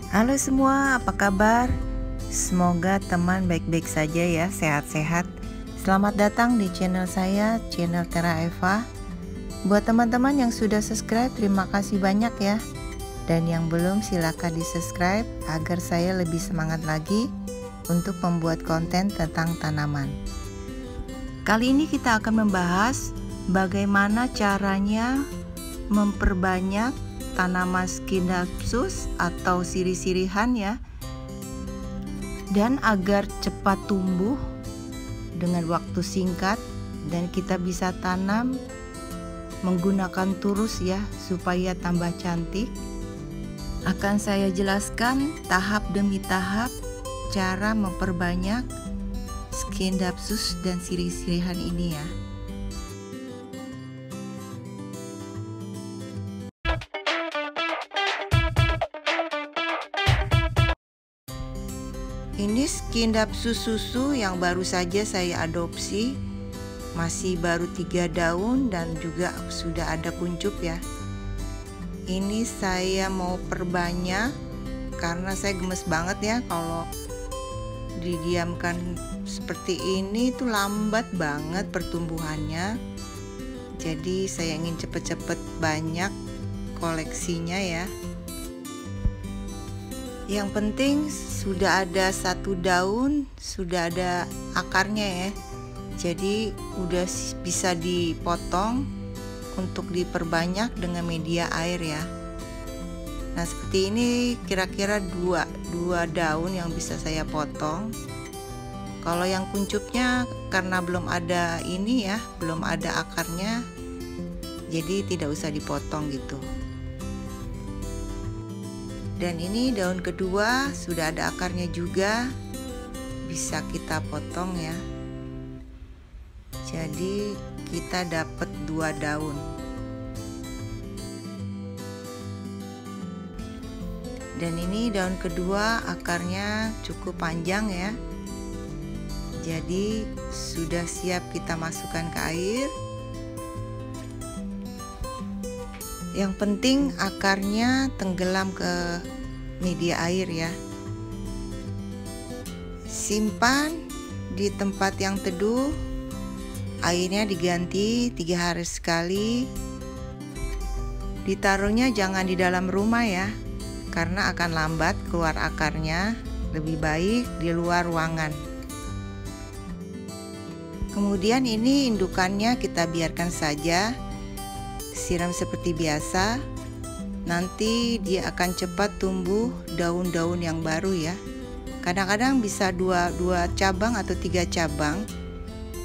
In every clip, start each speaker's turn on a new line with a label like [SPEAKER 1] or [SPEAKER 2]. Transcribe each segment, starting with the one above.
[SPEAKER 1] Halo semua, apa kabar? Semoga teman baik-baik saja ya, sehat-sehat. Selamat datang di channel saya, channel Tera Eva. Buat teman-teman yang sudah subscribe, terima kasih banyak ya. Dan yang belum, silakan di-subscribe agar saya lebih semangat lagi untuk membuat konten tentang tanaman. Kali ini kita akan membahas bagaimana caranya memperbanyak tanaman Scindapsus atau sirih-sirihan ya, dan agar cepat tumbuh dengan waktu singkat dan kita bisa tanam menggunakan turus ya, supaya tambah cantik. Akan saya jelaskan tahap demi tahap cara memperbanyak Scindapsus dan sirih-sirihan ini ya. Ini Scindapsus susu yang baru saja saya adopsi, masih baru 3 daun dan juga sudah ada kuncup ya. Ini saya mau perbanyak karena saya gemes banget ya, kalau didiamkan seperti ini tuh lambat banget pertumbuhannya. Jadi saya ingin cepet-cepet banyak koleksinya ya. Yang penting sudah ada 1 daun, sudah ada akarnya ya. Jadi udah bisa dipotong untuk diperbanyak dengan media air ya. Nah seperti ini kira-kira 2 daun yang bisa saya potong. Kalau yang kuncupnya karena belum ada ini ya, belum ada akarnya, jadi tidak usah dipotong gitu. Dan ini daun kedua sudah ada akarnya juga, bisa kita potong ya. Jadi kita dapat 2 daun. Dan ini daun kedua akarnya cukup panjang ya. Jadi sudah siap kita masukkan ke air. Yang penting akarnya tenggelam ke media air ya. Simpan di tempat yang teduh. Airnya diganti 3 hari sekali. Ditaruhnya jangan di dalam rumah ya, karena akan lambat keluar akarnya. Lebih baik di luar ruangan. Kemudian ini indukannya kita biarkan saja, siram seperti biasa. Nanti dia akan cepat tumbuh daun-daun yang baru ya. Kadang-kadang bisa 2 cabang atau 3 cabang.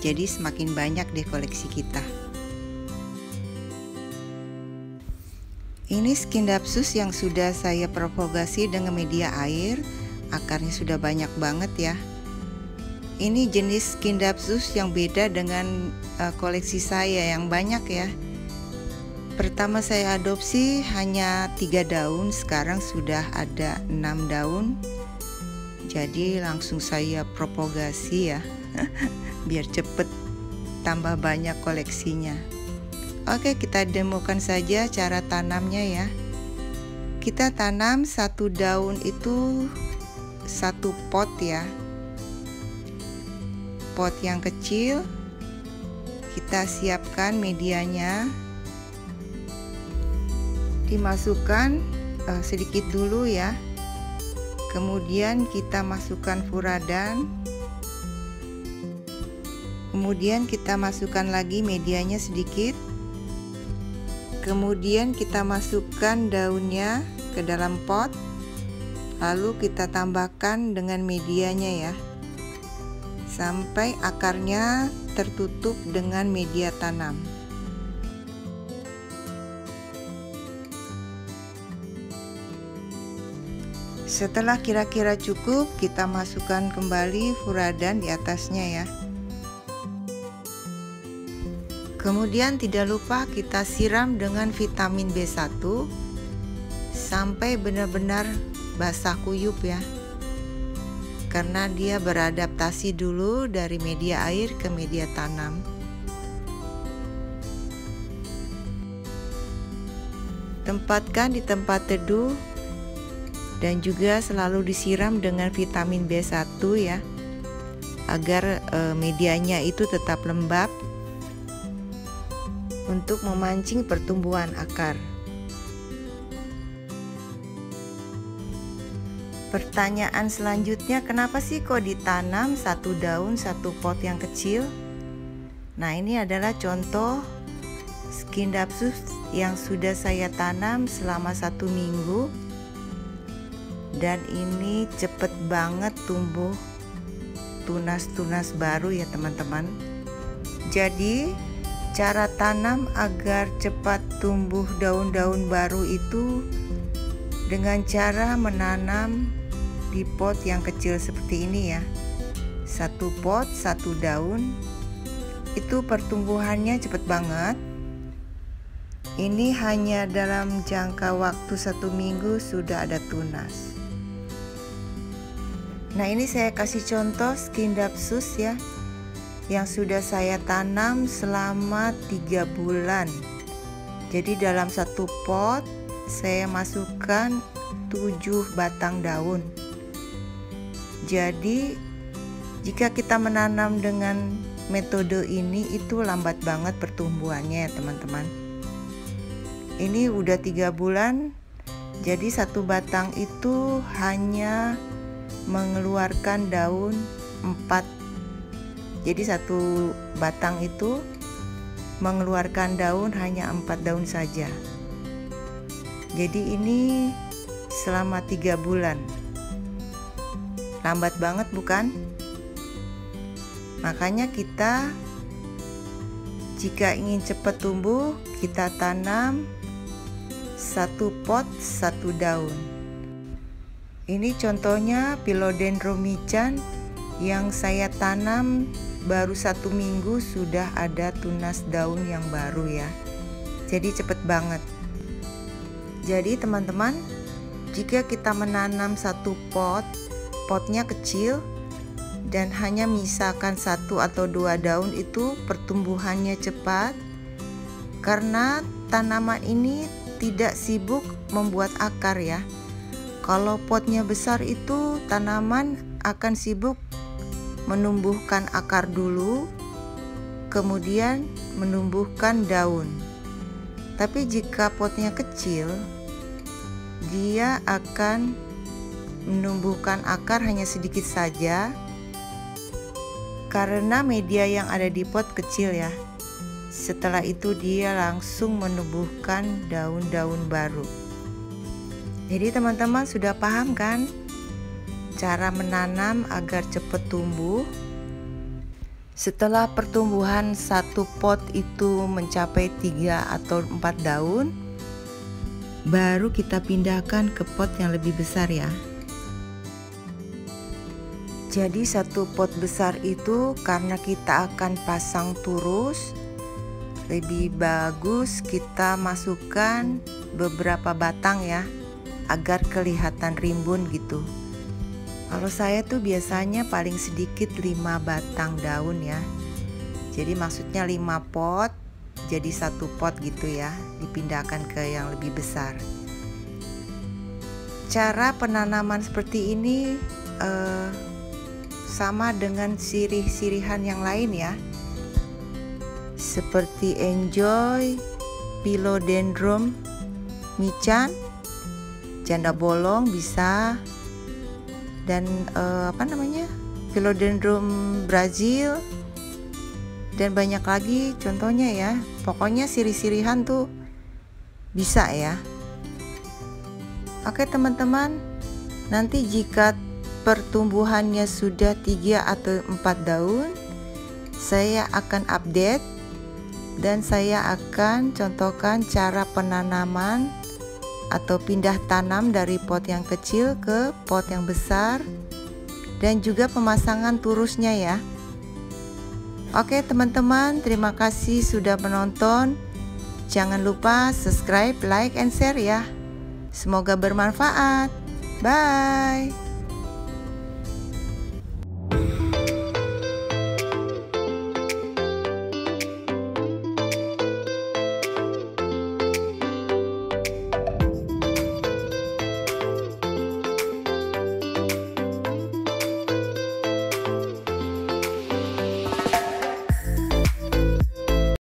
[SPEAKER 1] Jadi semakin banyak deh koleksi kita. Ini Scindapsus yang sudah saya propagasi dengan media air. Akarnya sudah banyak banget ya. Ini jenis Scindapsus yang beda dengan koleksi saya yang banyak ya. Pertama saya adopsi hanya 3 daun, sekarang sudah ada 6 daun. Jadi langsung saya propagasi ya, biar cepet tambah banyak koleksinya. Oke, kita demokan saja cara tanamnya ya. Kita tanam 1 daun itu 1 pot ya. Pot yang kecil, kita siapkan medianya. Dimasukkan sedikit dulu ya. Kemudian kita masukkan furadan. Kemudian kita masukkan lagi medianya sedikit. Kemudian kita masukkan daunnya ke dalam pot. Lalu kita tambahkan dengan medianya ya, sampai akarnya tertutup dengan media tanam. Setelah kira-kira cukup, kita masukkan kembali furadan di atasnya ya. Kemudian tidak lupa kita siram dengan vitamin B1 sampai benar-benar basah kuyup ya. Karena dia beradaptasi dulu dari media air ke media tanam. Tempatkan di tempat teduh dan juga selalu disiram dengan vitamin B1 ya, agar medianya itu tetap lembab untuk memancing pertumbuhan akar. Pertanyaan selanjutnya, kenapa sih kok ditanam satu daun satu pot yang kecil? Nah, ini adalah contoh Scindapsus yang sudah saya tanam selama 1 minggu, dan ini cepet banget tumbuh tunas-tunas baru ya teman-teman. Jadi cara tanam agar cepat tumbuh daun-daun baru itu dengan cara menanam di pot yang kecil seperti ini ya. 1 pot 1 daun, itu pertumbuhannya cepet banget. Ini hanya dalam jangka waktu 1 minggu sudah ada tunas. Nah, ini saya kasih contoh Scindapsus ya, yang sudah saya tanam selama 3 bulan. Jadi dalam 1 pot saya masukkan 7 batang daun. Jadi jika kita menanam dengan metode ini itu lambat banget pertumbuhannya ya teman-teman. Ini udah 3 bulan, jadi 1 batang itu hanya mengeluarkan daun 4. Jadi 1 batang itu mengeluarkan daun hanya 4 daun saja. Jadi ini selama 3 bulan. Lambat banget bukan? Makanya kita jika ingin cepat tumbuh, kita tanam 1 pot 1 daun. Ini contohnya Philodendron Michan yang saya tanam baru 1 minggu sudah ada tunas daun yang baru ya. Jadi cepet banget. Jadi teman-teman, jika kita menanam 1 pot, potnya kecil dan hanya misalkan 1 atau 2 daun, itu pertumbuhannya cepat karena tanaman ini tidak sibuk membuat akar ya. Kalau potnya besar itu tanaman akan sibuk menumbuhkan akar dulu, kemudian menumbuhkan daun. Tapi jika potnya kecil, dia akan menumbuhkan akar hanya sedikit saja karena media yang ada di pot kecil ya. Setelah itu dia langsung menumbuhkan daun-daun baru. Jadi teman-teman sudah paham kan cara menanam agar cepat tumbuh? Setelah pertumbuhan 1 pot itu mencapai 3 atau 4 daun, baru kita pindahkan ke pot yang lebih besar ya. Jadi 1 pot besar itu karena kita akan pasang turus, lebih bagus kita masukkan beberapa batang ya, agar kelihatan rimbun gitu. Kalau saya tuh biasanya paling sedikit 5 batang daun ya. Jadi maksudnya 5 pot jadi 1 pot gitu ya, dipindahkan ke yang lebih besar. Cara penanaman seperti ini sama dengan sirih-sirihan yang lain ya, seperti Enjoy, Philodendron Michan, janda bolong bisa, dan Philodendron Brazil, dan banyak lagi contohnya ya. Pokoknya sirih-sirihan tuh bisa ya. Oke teman-teman, nanti jika pertumbuhannya sudah 3 atau 4 daun, saya akan update dan saya akan contohkan cara penanaman atau pindah tanam dari pot yang kecil ke pot yang besar, dan juga pemasangan turusnya ya. Oke teman-teman, terima kasih sudah menonton. Jangan lupa subscribe, like, and share ya. Semoga bermanfaat. Bye.